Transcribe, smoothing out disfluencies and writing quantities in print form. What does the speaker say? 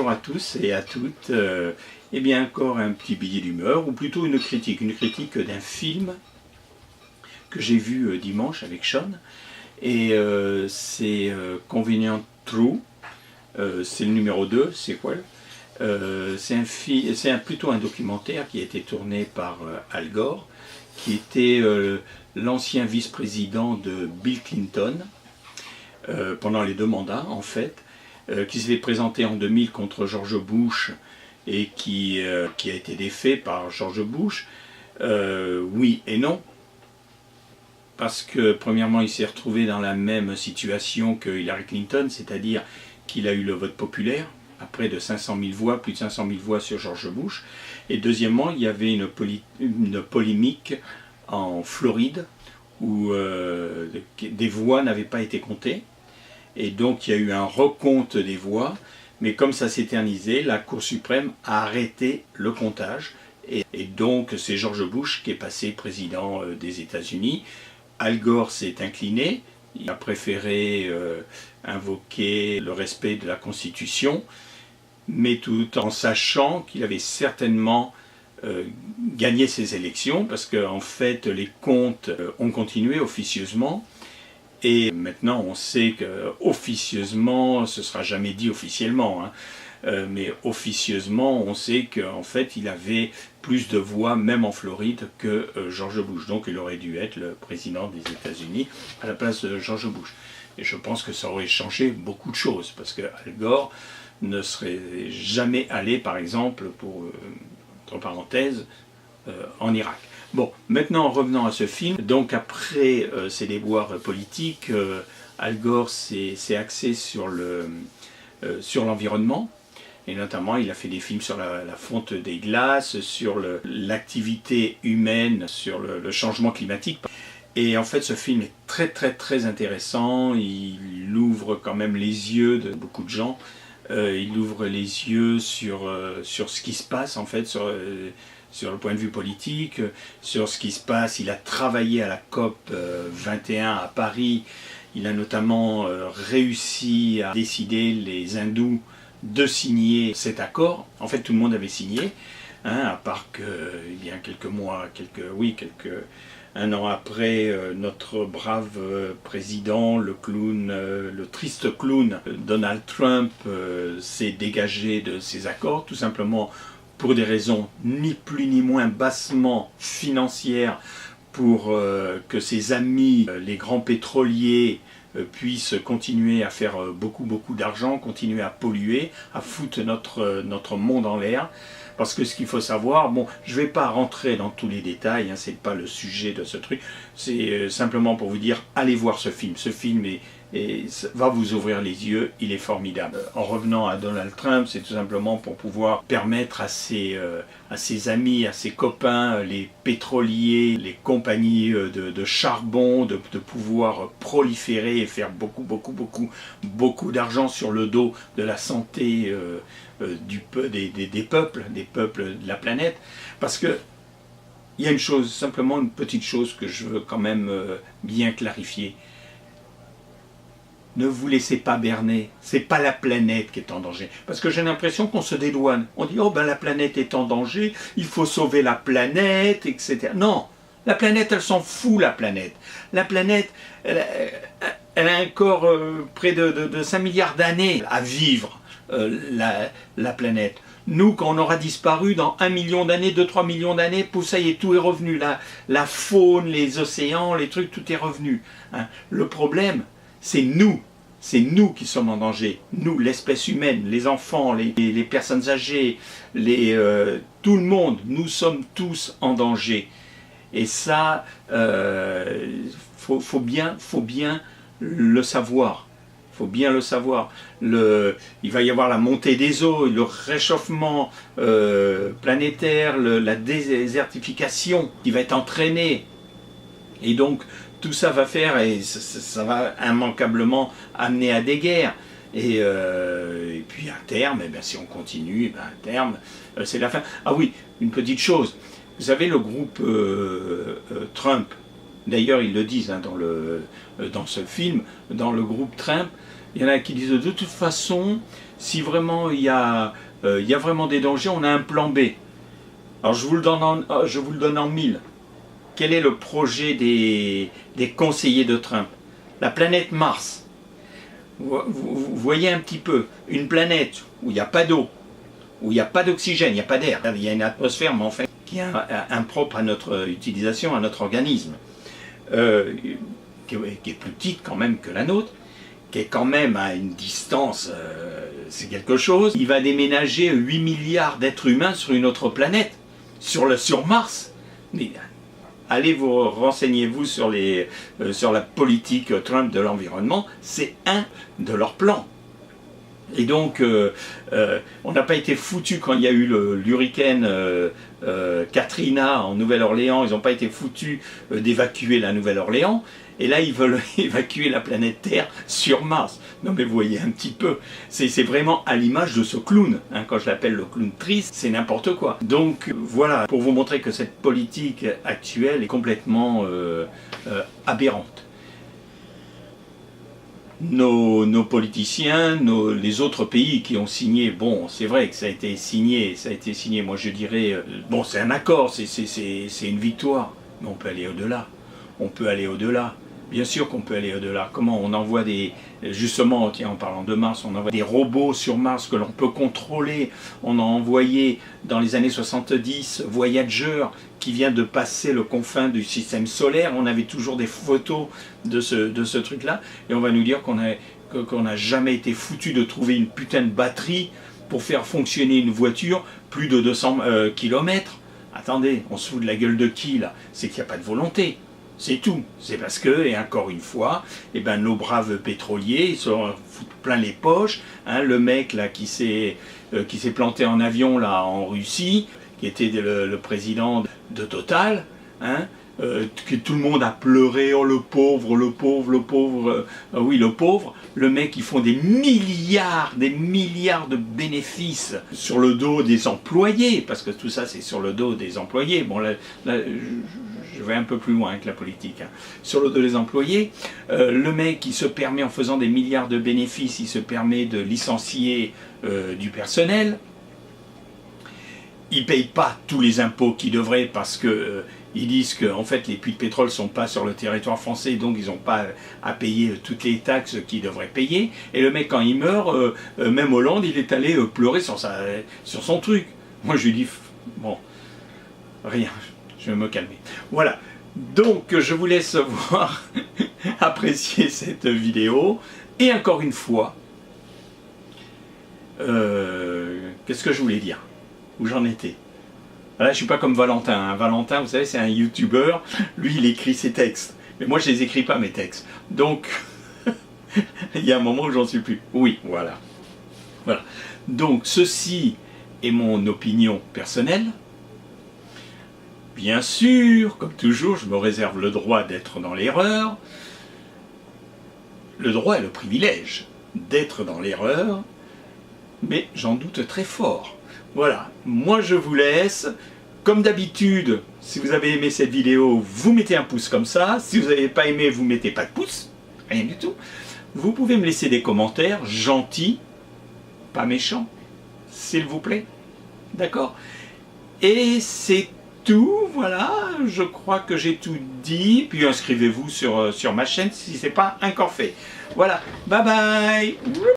bonjour à tous et à toutes. Eh bien encore un petit billet d'humeur, ou plutôt une critique d'un film que j'ai vu dimanche avec Sean. Et c'est Convenient True, c'est le numéro 2, sequel. C'est plutôt un documentaire qui a été tourné par Al Gore, qui était l'ancien vice-président de Bill Clinton, pendant les 2 mandats en fait, qui s'était présenté en 2000 contre George Bush et qui a été défait par George Bush. Oui et non, parce que premièrement il s'est retrouvé dans la même situation que Hillary Clinton, c'est-à-dire qu'il a eu le vote populaire à près de 500 000 voix, plus de 500 000 voix sur George Bush. Et deuxièmement, il y avait une polémique en Floride où des voix n'avaient pas été comptées. Et donc il y a eu un recompte des voix, mais comme ça s'éternisait, la Cour suprême a arrêté le comptage. Et donc c'est George Bush qui est passé président des États-Unis. Al Gore s'est incliné, il a préféré invoquer le respect de la Constitution, mais tout en sachant qu'il avait certainement gagné ces élections, parce qu'en fait les comptes ont continué officieusement. Et maintenant, on sait qu'officieusement, ce ne sera jamais dit officiellement, hein, mais officieusement, on sait qu'en fait, il avait plus de voix, même en Floride, que George Bush. Donc, il aurait dû être le président des États-Unis à la place de George Bush. Et je pense que ça aurait changé beaucoup de choses, parce que Al Gore ne serait jamais allé, par exemple, pour, entre parenthèses, en Irak. Bon, maintenant revenons à ce film. Donc après ses déboires politiques, Al Gore s'est axé sur l'environnement, et notamment il a fait des films sur la fonte des glaces, sur l'activité humaine, sur le changement climatique. Et en fait ce film est très intéressant, il ouvre quand même les yeux de beaucoup de gens, il ouvre les yeux sur ce qui se passe en fait, sur le point de vue politique, sur ce qui se passe. Il a travaillé à la COP 21 à Paris. Il a notamment réussi à décider les hindous de signer cet accord. En fait, tout le monde avait signé, hein, à part que, eh bien, un an après, notre brave président, le clown, le triste clown Donald Trump, s'est dégagé de ces accords, tout simplement pour des raisons ni plus ni moins bassement financières, pour que ses amis, les grands pétroliers, puissent continuer à faire beaucoup d'argent, continuer à polluer, à foutre notre monde en l'air. Parce que ce qu'il faut savoir, bon, je ne vais pas rentrer dans tous les détails, hein, c'est pas le sujet de ce truc, c'est simplement pour vous dire, allez voir ce film. Ce film va vous ouvrir les yeux, il est formidable. En revenant à Donald Trump, c'est tout simplement pour pouvoir permettre à ses amis, à ses copains, les pétroliers, les compagnies de charbon, de pouvoir proliférer et faire beaucoup d'argent sur le dos de la santé des peuples de la planète. Parce que il y a simplement une petite chose que je veux quand même bien clarifier. Ne vous laissez pas berner, c'est pas la planète qui est en danger. Parce que j'ai l'impression qu'on se dédouane. On dit, oh ben la planète est en danger, il faut sauver la planète, etc. Non, la planète, elle s'en fout, la planète. La planète, elle a encore près de 5 milliards d'années à vivre, la planète. Nous, quand on aura disparu dans 1 million d'années, 2-3 millions d'années, pour ça y est, tout est revenu. La faune, les océans, les trucs, tout est revenu. Hein. Le problème, c'est nous qui sommes en danger. Nous, l'espèce humaine, les enfants, les personnes âgées, tout le monde, nous sommes tous en danger. Et ça, faut bien le savoir. Il faut bien le savoir. Il va y avoir la montée des eaux, le réchauffement planétaire, la désertification qui va être entraînée. Et donc, tout ça va faire, et ça va immanquablement amener à des guerres. Et puis à terme, eh bien, si on continue, eh bien, à terme, c'est la fin. Ah oui, une petite chose. Vous savez, le groupe Trump, d'ailleurs ils le disent hein, dans ce film, dans le groupe Trump, Il y en a qui disent de toute façon, si vraiment il y a vraiment des dangers, on a un plan B. Alors je vous le donne en mille. Quel est le projet des conseillers de Trump? La planète Mars. Vous voyez un petit peu, une planète où il n'y a pas d'eau, où il n'y a pas d'oxygène, il n'y a pas d'air, il y a une atmosphère, mais enfin, qui est impropre à notre utilisation, à notre organisme, qui est plus petite quand même que la nôtre, qui est quand même à une distance, c'est quelque chose. Il va déménager 8 milliards d'êtres humains sur une autre planète, sur Mars. Mais allez vous renseignez-vous sur la politique Trump de l'environnement, c'est un de leurs plans. Et donc, on n'a pas été foutus quand il y a eu l'hurricane Katrina en Nouvelle-Orléans, ils n'ont pas été foutus d'évacuer la Nouvelle-Orléans, et là ils veulent évacuer la planète Terre sur Mars. Non mais vous voyez un petit peu, c'est vraiment à l'image de ce clown, hein, quand je l'appelle le clown triste, c'est n'importe quoi. Donc voilà, pour vous montrer que cette politique actuelle est complètement aberrante. Nos politiciens, les autres pays qui ont signé, bon, c'est vrai que ça a été signé, moi je dirais, bon, c'est un accord, c'est une victoire, mais on peut aller au-delà, bien sûr qu'on peut aller au-delà. Comment on envoie justement, tiens, en parlant de Mars, on envoie des robots sur Mars que l'on peut contrôler. On a envoyé dans les années 70 Voyager qui vient de passer le confin du système solaire. On avait toujours des photos de ce truc-là, et on va nous dire qu'on n'a jamais été foutu de trouver une putain de batterie pour faire fonctionner une voiture plus de 200 km. Attendez, on se fout de la gueule de qui là? C'est qu'il n'y a pas de volonté. C'est tout. C'est parce que, et encore une fois, eh ben, nos braves pétroliers, ils se foutent plein les poches. Hein, le mec là qui s'est planté en avion là en Russie, qui était le président de Total, hein, que tout le monde a pleuré, oh le pauvre, oui le pauvre, le mec ils font des milliards de bénéfices sur le dos des employés, parce que tout ça c'est sur le dos des employés. Bon là je vais un peu plus loin avec la politique, hein. Sur le dos des employés, le mec il se permet, en faisant des milliards de bénéfices, il se permet de licencier du personnel. Ils ne payent pas tous les impôts qu'ils devraient parce que ils disent que en fait, les puits de pétrole ne sont pas sur le territoire français, donc ils n'ont pas à payer toutes les taxes qu'ils devraient payer. Et le mec, quand il meurt, même Hollande, il est allé pleurer sur son truc. Moi, je lui dis, bon, rien, je vais me calmer. Voilà, donc je vous laisse voir, apprécier cette vidéo. Et encore une fois, qu'est-ce que je voulais dire? Où j'en étais? Là, je ne suis pas comme Valentin. Hein. Valentin, vous savez, c'est un youtubeur. Lui, il écrit ses textes. Mais moi, je ne les écris pas, mes textes. Donc, il y a un moment où j'en suis plus. Oui, voilà. Voilà. Donc, ceci est mon opinion personnelle. Bien sûr, comme toujours, je me réserve le droit d'être dans l'erreur. Le droit et le privilège d'être dans l'erreur. Mais j'en doute très fort. Voilà, moi je vous laisse. Comme d'habitude, si vous avez aimé cette vidéo, vous mettez un pouce comme ça. Si vous n'avez pas aimé, vous mettez pas de pouce. Rien du tout. Vous pouvez me laisser des commentaires gentils, pas méchants, s'il vous plaît. D'accord? Et c'est tout, voilà. Je crois que j'ai tout dit. Puis inscrivez-vous sur ma chaîne si ce n'est pas encore fait. Voilà, bye bye.